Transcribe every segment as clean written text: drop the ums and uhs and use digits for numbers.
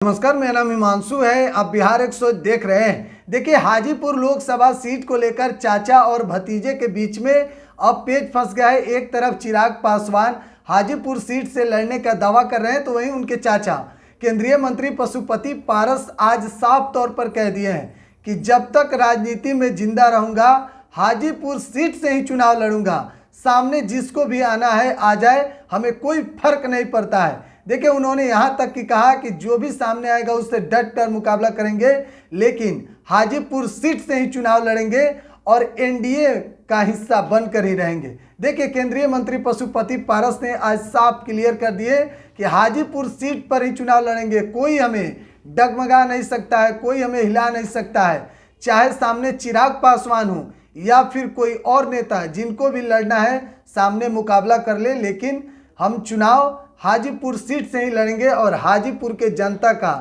नमस्कार, मेरा नाम हिमांशु है। आप बिहार 100 देख रहे हैं। देखिए, हाजीपुर लोकसभा सीट को लेकर चाचा और भतीजे के बीच में अब पेच फंस गया है। एक तरफ चिराग पासवान हाजीपुर सीट से लड़ने का दावा कर रहे हैं, तो वहीं उनके चाचा केंद्रीय मंत्री पशुपति पारस आज साफ तौर पर कह दिए हैं कि जब तक राजनीति में जिंदा रहूंगा हाजीपुर सीट से ही चुनाव लड़ूंगा। सामने जिसको भी आना है आ जाए, हमें कोई फर्क नहीं पड़ता है। देखिए, उन्होंने यहाँ तक कि कहा कि जो भी सामने आएगा उससे डट कर मुकाबला करेंगे, लेकिन हाजीपुर सीट से ही चुनाव लड़ेंगे और एनडीए का हिस्सा बनकर ही रहेंगे। देखिए, केंद्रीय मंत्री पशुपति पारस ने आज साफ क्लियर कर दिए कि हाजीपुर सीट पर ही चुनाव लड़ेंगे। कोई हमें डगमगा नहीं सकता है, कोई हमें हिला नहीं सकता है। चाहे सामने चिराग पासवान हो या फिर कोई और नेता, जिनको भी लड़ना है सामने मुकाबला कर ले, लेकिन हम चुनाव हाजीपुर सीट से ही लड़ेंगे और हाजीपुर के जनता का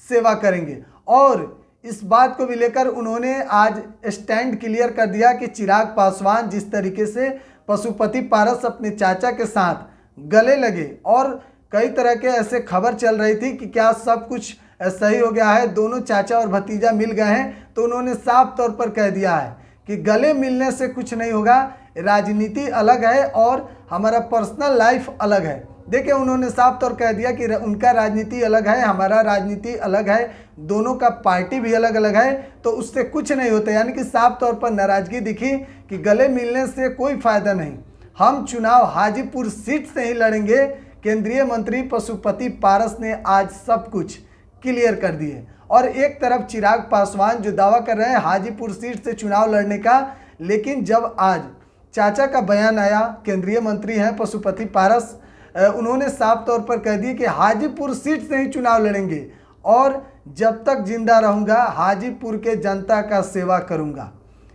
सेवा करेंगे। और इस बात को भी लेकर उन्होंने आज स्टैंड क्लियर कर दिया कि चिराग पासवान जिस तरीके से पशुपति पारस अपने चाचा के साथ गले लगे और कई तरह के ऐसे खबर चल रही थी कि क्या सब कुछ सही हो गया है, दोनों चाचा और भतीजा मिल गए हैं, तो उन्होंने साफ तौर पर कह दिया है कि गले मिलने से कुछ नहीं होगा। राजनीति अलग है और हमारा पर्सनल लाइफ अलग है। देखिए, उन्होंने साफ तौर कह दिया कि उनका राजनीति अलग है, हमारा राजनीति अलग है, दोनों का पार्टी भी अलग अलग है, तो उससे कुछ नहीं होता। यानी कि साफ तौर पर नाराजगी दिखी कि गले मिलने से कोई फायदा नहीं, हम चुनाव हाजीपुर सीट से ही लड़ेंगे। केंद्रीय मंत्री पशुपति पारस ने आज सब कुछ क्लियर कर दिए। और एक तरफ चिराग पासवान जो दावा कर रहे हैं हाजीपुर सीट से चुनाव लड़ने का, लेकिन जब आज चाचा का बयान आया, केंद्रीय मंत्री हैं पशुपति पारस, उन्होंने साफ तौर पर कह दिए कि हाजीपुर सीट से ही चुनाव लड़ेंगे और जब तक जिंदा रहूंगा हाजीपुर के जनता का सेवा करूंगा।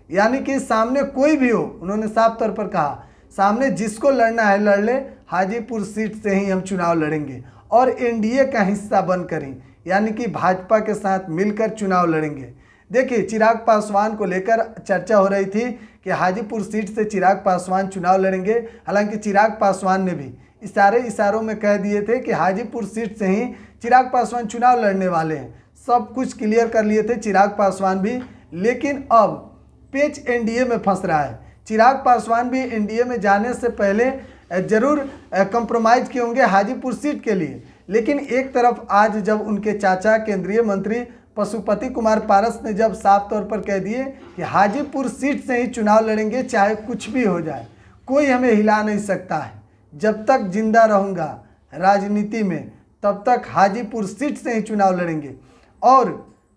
यानी कि सामने कोई भी हो, उन्होंने साफ तौर पर कहा सामने जिसको लड़ना है लड़ ले, हाजीपुर सीट से ही हम चुनाव लड़ेंगे और एनडीए का हिस्सा बनकर ही, यानी कि भाजपा के साथ मिलकर चुनाव लड़ेंगे। देखिए, चिराग पासवान को लेकर चर्चा हो रही थी कि हाजीपुर सीट से चिराग पासवान चुनाव लड़ेंगे। हालांकि चिराग पासवान ने भी इशारों में कह दिए थे कि हाजीपुर सीट से ही चिराग पासवान चुनाव लड़ने वाले हैं। सब कुछ क्लियर कर लिए थे चिराग पासवान भी, लेकिन अब पेच एनडीए में फंस रहा है। चिराग पासवान भी एनडीए में जाने से पहले जरूर कंप्रोमाइज किए होंगे हाजीपुर सीट के लिए, लेकिन एक तरफ आज जब उनके चाचा केंद्रीय मंत्री पशुपति कुमार पारस ने जब साफ तौर पर कह दिए कि हाजीपुर सीट से ही चुनाव लड़ेंगे, चाहे कुछ भी हो जाए, कोई हमें हिला नहीं सकता है, जब तक जिंदा रहूंगा राजनीति में तब तक हाजीपुर सीट से ही चुनाव लड़ेंगे और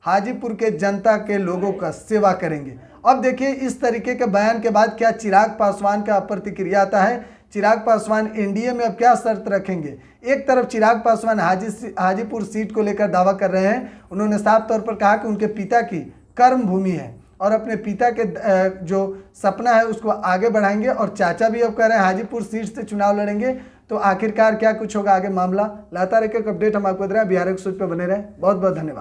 हाजीपुर के जनता के लोगों का सेवा करेंगे। अब देखिए, इस तरीके के बयान के बाद क्या चिराग पासवान का प्रतिक्रिया आता है। चिराग पासवान एनडीए में अब क्या शर्त रखेंगे। एक तरफ चिराग पासवान हाजीपुर सीट को लेकर दावा कर रहे हैं। उन्होंने साफ तौर पर कहा कि उनके पिता की कर्म भूमि है और अपने पिता के जो सपना है उसको आगे बढ़ाएंगे, और चाचा भी अब कह रहे हैं हाजीपुर सीट से चुनाव लड़ेंगे। तो आखिरकार क्या कुछ होगा आगे मामला, लगातार एक अपडेट हम आपको दे रहे हैं। बिहार 100 पे बने रहे। बहुत बहुत धन्यवाद।